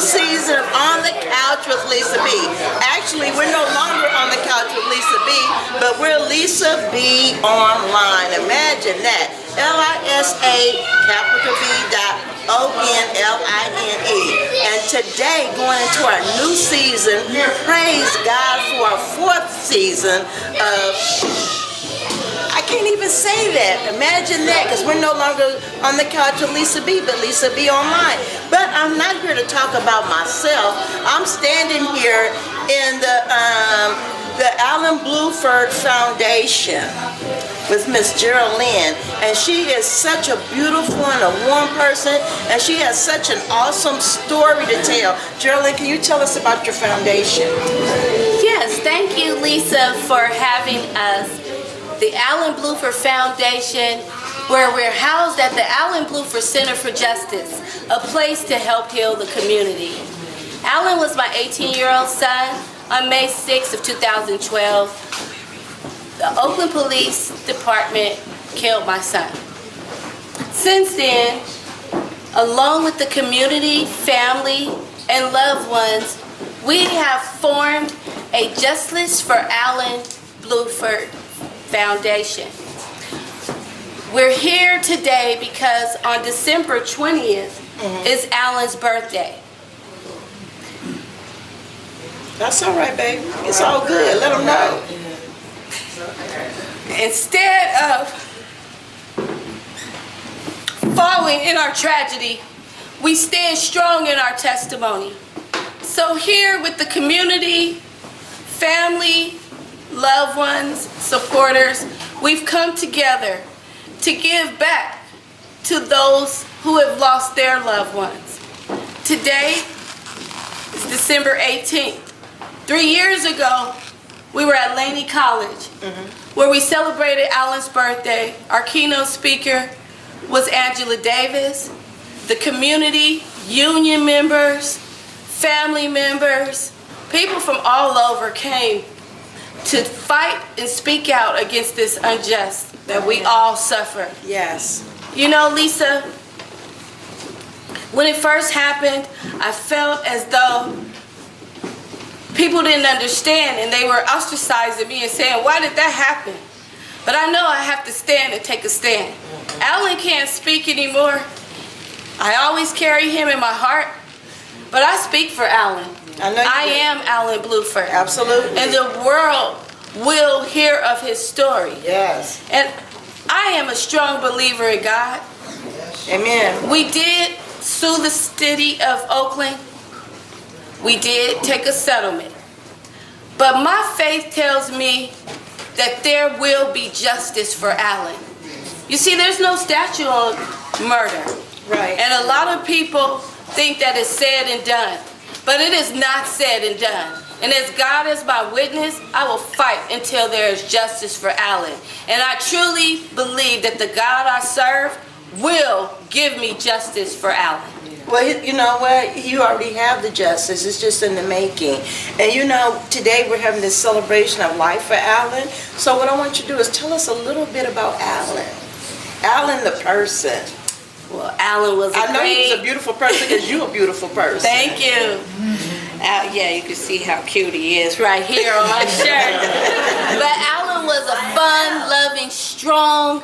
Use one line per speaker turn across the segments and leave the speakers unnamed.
season of On the Couch with Lisa B. Actually, we're no longer on the couch with Lisa B, but we're Lisa B online. Imagine that. LISA_B.ONLINE. And today, going into our new season, praise God for our 4th season of... I can't even say that. Imagine that, because we're no longer on the couch with Lisa B, but Lisa B online. But I'm not here to talk about myself. I'm standing here in the Brown-Blueford Foundation with Miss Jeralynn, and she is such a beautiful and a warm person, and she has such an awesome story to tell. Jeralynn, can you tell us about your foundation?
Yes, thank you, Lisa, for having us. The Brown-Blueford Foundation, where we're housed at the Brown-Blueford Center for Justice, a place to help heal the community. Alan was my 18-year-old son. On May 6th of 2012, the Oakland Police Department killed my son. Since then, along with the community, family, and loved ones, we have formed a Justice for Brown-Blueford Foundation. We're here today because on December 20th is Alan's birthday.
That's all right, baby. It's all good. Let them know.
Instead of falling in our tragedy, we stand strong in our testimony. So here with the community, family, loved ones, supporters, we've come together to give back to those who have lost their loved ones. Today is December 18th. 3 years ago, we were at Laney College, where we celebrated Alan's birthday. Our keynote speaker was Angela Davis. The community, union members, family members, people from all over came to fight and speak out against this unjust that we all suffer.
Yes.
You know, Lisa, when it first happened, I felt as though people didn't understand, and they were ostracizing me and saying, why did that happen? But I know I have to stand and take a stand. Alan can't speak anymore. I always carry him in my heart, but I speak for Alan. I am Brown-Blueford.
Absolutely.
And the world will hear of his story.
Yes.
And I am a strong believer in God.
Amen.
We did sue the city of Oakland. We did take a settlement. But my faith tells me that there will be justice for Alan. You see, there's no statute on murder.
Right.
And a lot of people think that it's said and done. But it is not said and done. And as God is my witness, I will fight until there is justice for Alan. And I truly believe that the God I serve will give me justice for Alan.
Well, you know what? You already have the justice. It's just in the making. And you know, today we're having this celebration of life for Alan. So what I want you to do is tell us a little bit about Alan. Alan the person.
Well, Alan was
I know he was a beautiful person because you're a beautiful person.
Thank you. Yeah, you can see how cute he is right here on my shirt. But Alan was a fun, loving, strong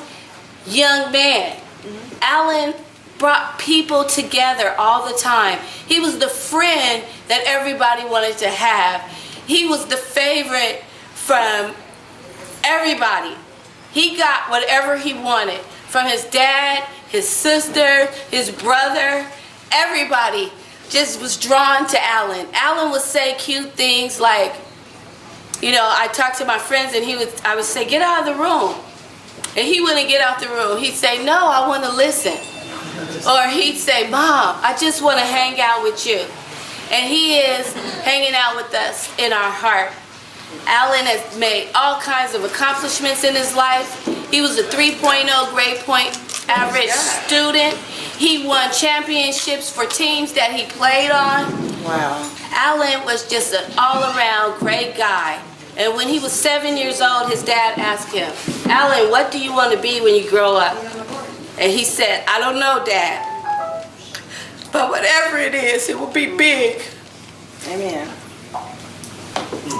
young man. Alan brought people together all the time. He was the friend that everybody wanted to have. He was the favorite from everybody. He got whatever he wanted from his dad, his sister, his brother. Everybody just was drawn to Alan. Alan would say cute things like, you know, I talked to my friends and I would say, get out of the room. And he wouldn't get out the room. He'd say, no, I want to listen. Or he'd say, Mom, I just want to hang out with you. And he is hanging out with us in our heart. Alan has made all kinds of accomplishments in his life. He was a 3.0 grade point average student. He won championships for teams that he played on.
Wow.
Alan was just an all-around great guy. And when he was 7 years old, his dad asked him, Alan, what do you want to be when you grow up? And he said, I don't know, Dad. But whatever
it is, it will be big.
Amen.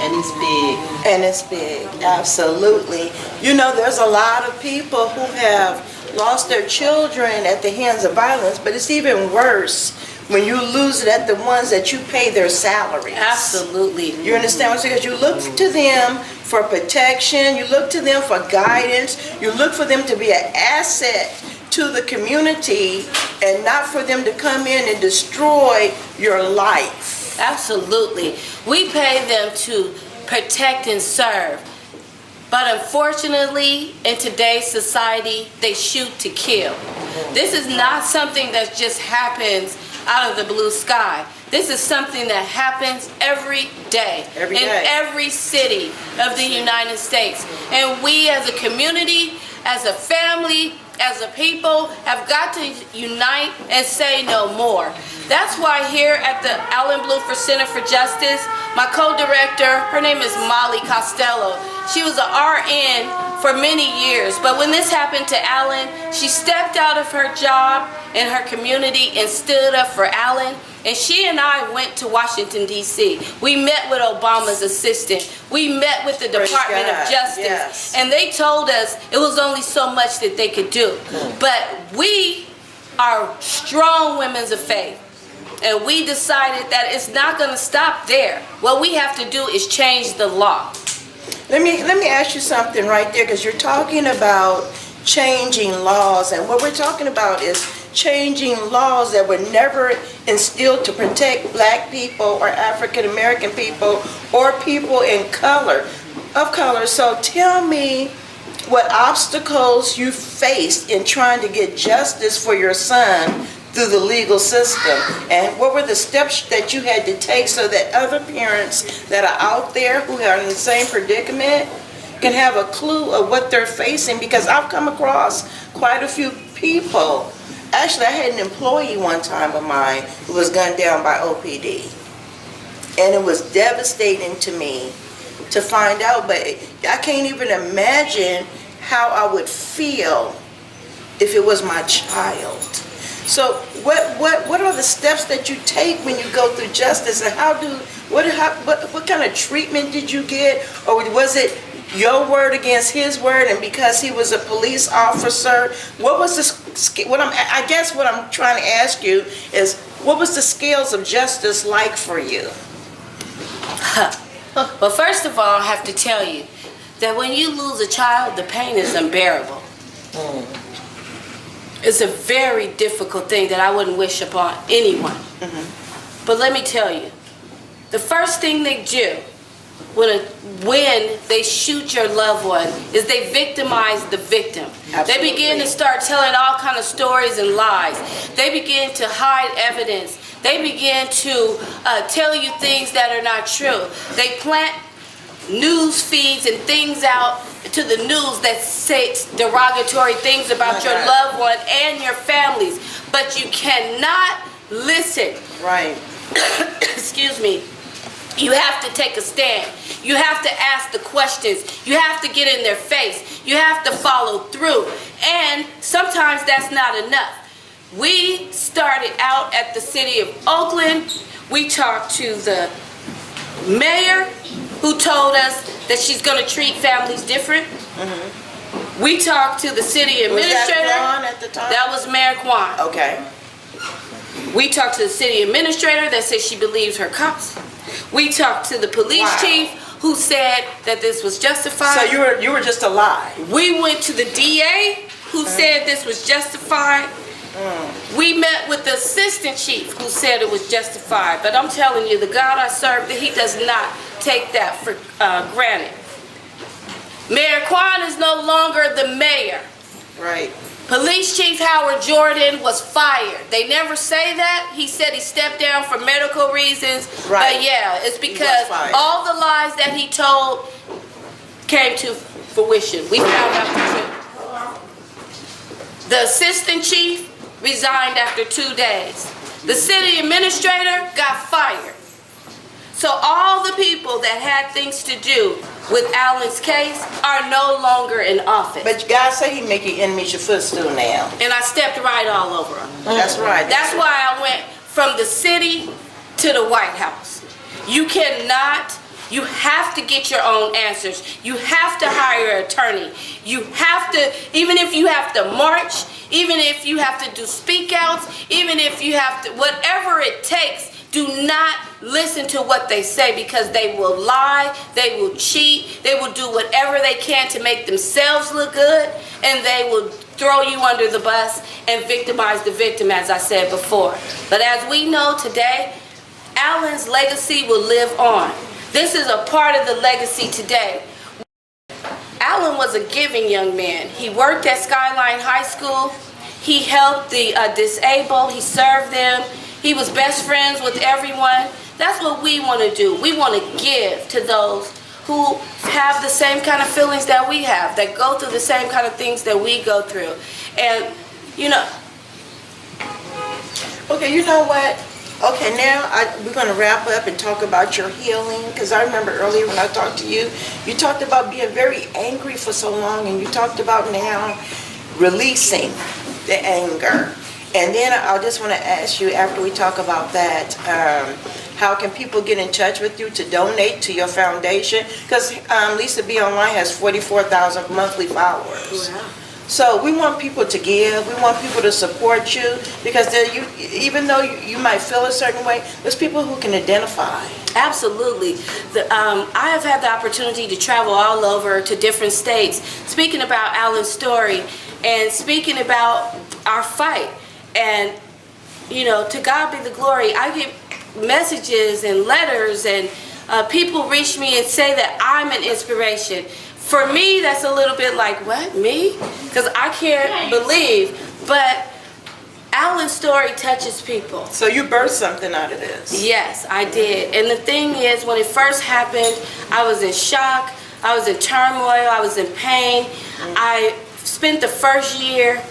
And it's big.
And it's big, absolutely. You know, there's a lot of people who have lost their children at the hands of violence, but it's even worse when you lose it at the ones that you pay their salaries.
Absolutely.
You understand what I'm saying? Because you look to them for protection, you look to them for guidance, you look for them to be an asset to the community and not for them to come in and destroy your life.
Absolutely. We pay them to protect and serve. But unfortunately, in today's society, they shoot to kill. This is not something that just happens out of the blue sky. This is something that happens every day in every city of the United States. And we as a community, as a family, as a people, have got to unite and say no more. That's why here at the Brown-Blueford Center for Justice, my co-director, her name is Molly Costello. She was an RN for many years, but when this happened to Alan, she stepped out of her job in her community and stood up for Alan. And she and I went to Washington, D.C. We met with Obama's assistant. We met with the Department of Justice.
Yes.
And they told us it was only so much that they could do. But we are strong women of faith. And we decided that it's not going to stop there. What we have to do is change the law.
Let me ask you something right there, because you're talking about changing laws, and what we're talking about is changing laws that were never instilled to protect black people or African American people or people of color. So tell me what obstacles you faced in trying to get justice for your son through the legal system, and what were the steps that you had to take so that other parents that are out there who are in the same predicament can have a clue of what they're facing. Because I've come across quite a few people. Actually, I had an employee one time of mine who was gunned down by OPD, and it was devastating to me to find out, but I can't even imagine how I would feel if it was my child. So what are the steps that you take when you go through justice, and what kind of treatment did you get, or was it your word against his word, and because he was a police officer, what was I guess what I'm trying to ask you is, what was the scales of justice like for you?
Well, first of all, I have to tell you that when you lose a child, the pain is unbearable. It's a very difficult thing that I wouldn't wish upon anyone. But let me tell you, the first thing they do when they shoot your loved one is they victimize the victim. Absolutely. They begin to start telling all kind of stories and lies. They begin to hide evidence. They begin to tell you things that are not true. They plant news feeds and things out to the news that say derogatory things about your loved one and your families, but you cannot listen.
Right.
Excuse me. You have to take a stand. You have to ask the questions. You have to get in their face. You have to follow through. And sometimes that's not enough. We started out at the city of Oakland. We talked to the mayor, who told us that she's going to treat families different. We talked to the city administrator.
Was that Kwan at the time?
That was Mayor Kwan.
Okay.
We talked to the city administrator that said she believes her cops. We talked to the police chief, who said that this was justified.
So you were just a lie.
We went to the DA, who said this was justified. We met with the assistant chief, who said it was justified. But I'm telling you, the God I serve, that he does not take that for granted. Mayor Kwan is no longer the mayor.
Right.
Police Chief Howard Jordan was fired. They never say that. He said he stepped down for medical reasons.
Right.
But yeah, it's because all the lies that he told came to fruition. We found out the truth. The assistant chief resigned after 2 days. The city administrator got fired. So all the people that had things to do with Alan's case are no longer in office.
But God say he make your enemies your footstool now.
And I stepped right all over him.
That's right.
That's why I went from the city to the White House. You cannot, you have to get your own answers. You have to hire an attorney. You have to, even if you have to march, even if you have to do speak outs, even if you have to, whatever it takes, do not listen to what they say, because they will lie, they will cheat, they will do whatever they can to make themselves look good, and they will throw you under the bus and victimize the victim, as I said before. But as we know today, Alan's legacy will live on. This is a part of the legacy today. Alan was a giving young man. He worked at Skyline High School. He helped the disabled. He served them. He was best friends with everyone. That's what we want to do. We want to give to those who have the same kind of feelings that we have, that go through the same kind of things that we go through. And, you know.
Okay, you know what? Okay, now we're going to wrap up and talk about your healing, because I remember earlier when I talked to you, you talked about being very angry for so long, and you talked about now releasing the anger. And then I just want to ask you, after we talk about that, how can people get in touch with you to donate to your foundation? Because Lisa B Online has 44,000 monthly followers. Wow. So we want people to give. We want people to support you, because even though you might feel a certain way, there's people who can identify.
Absolutely. I have had the opportunity to travel all over to different states, speaking about Alan's story and speaking about our fight. And, you know, to God be the glory. I get messages and letters, and people reach me and say that I'm an inspiration. For me, that's a little bit like, what, me? Because I can't believe. But Alan's story touches people.
So you birthed something out of this.
Yes, I did. And the thing is, when it first happened, I was in shock. I was in turmoil. I was in pain. I spent the first year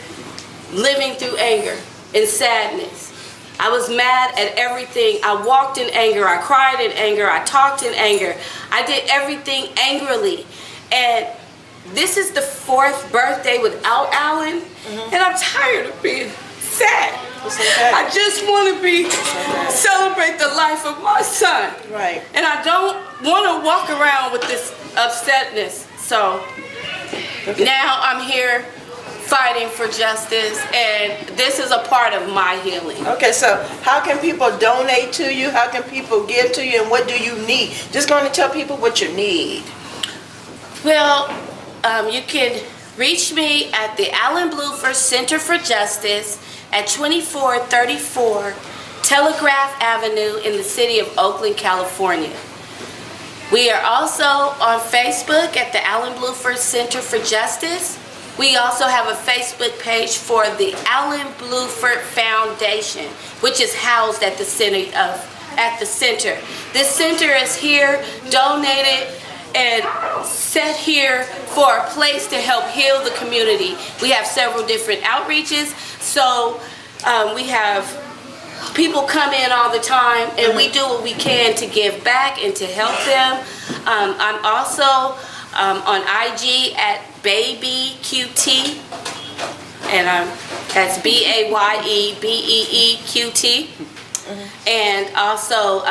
living through anger and sadness. I was mad at everything. I walked in anger. I cried in anger. I talked in anger. I did everything angrily. And this is the 4th birthday without Alan, and I'm tired of being sad.
Okay.
I just want to celebrate the life of my son.
Right.
And I don't want to walk around with this upsetness. So now I'm here fighting for justice, and this is a part of my healing.
Okay, so how can people donate to you? How can people give to you, and what do you need? Just going to tell people what you need.
Well, you can reach me at the Brown-Blueford Center for Justice at 2434 Telegraph Avenue in the city of Oakland, California. We are also on Facebook at the Brown-Blueford Center for Justice. We also have a Facebook page for the Brown-Blueford Foundation, which is housed at the center. This center is here, donated, and set here for a place to help heal the community. We have several different outreaches, so we have people come in all the time, and we do what we can to give back and to help them. I'm also on IG at BabyQT, and that's BAYEBEEQT. And also,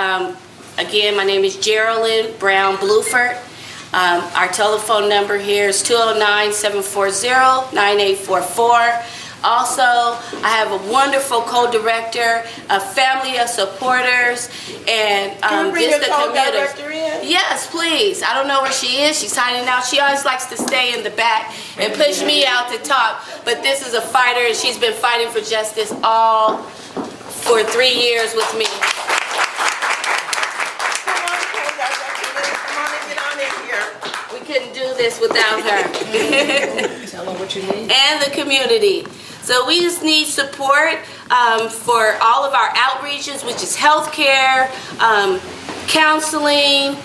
again, my name is Jeralynn Brown-Blueford. Our telephone number here is 209-740-9844. Also, I have a wonderful co-director, a family of supporters, and
Can you bring
just
your
the commuters.
co-director in?
Yes, please. I don't know where she is. She's hiding out. She always likes to stay in the back and push me out to talk. But this is a fighter, and she's been fighting for justice all for 3 years with me. We couldn't do this without her.
Tell them what you need.
And the community. So we just need support for all of our outreaches, which is healthcare, counseling,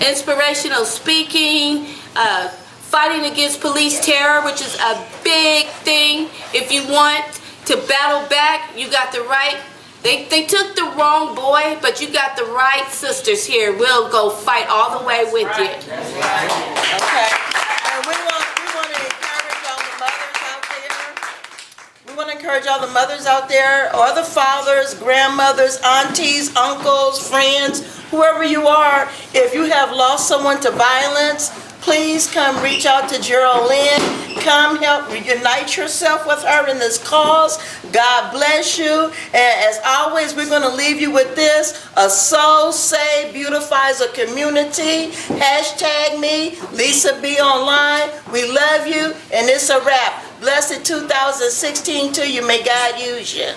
inspirational speaking, fighting against police terror, which is a big thing. If you want to battle back, you got the right. They took the wrong boy, but you got the right sisters here. We'll go fight all the way with you.
That's right. Okay. And we want to encourage all the mothers out there. We want want to encourage all the mothers out there, or the fathers, grandmothers, aunties, uncles, friends, whoever you are, if you have lost someone to violence, please come reach out to Jeralynn. Come help unite yourself with her in this cause. God bless you. And as always, we're going to leave you with this. A soul saved beautifies a community. Hashtag me, Lisa B Online. We love you, and it's a wrap. Blessed 2016 to you. May God use you.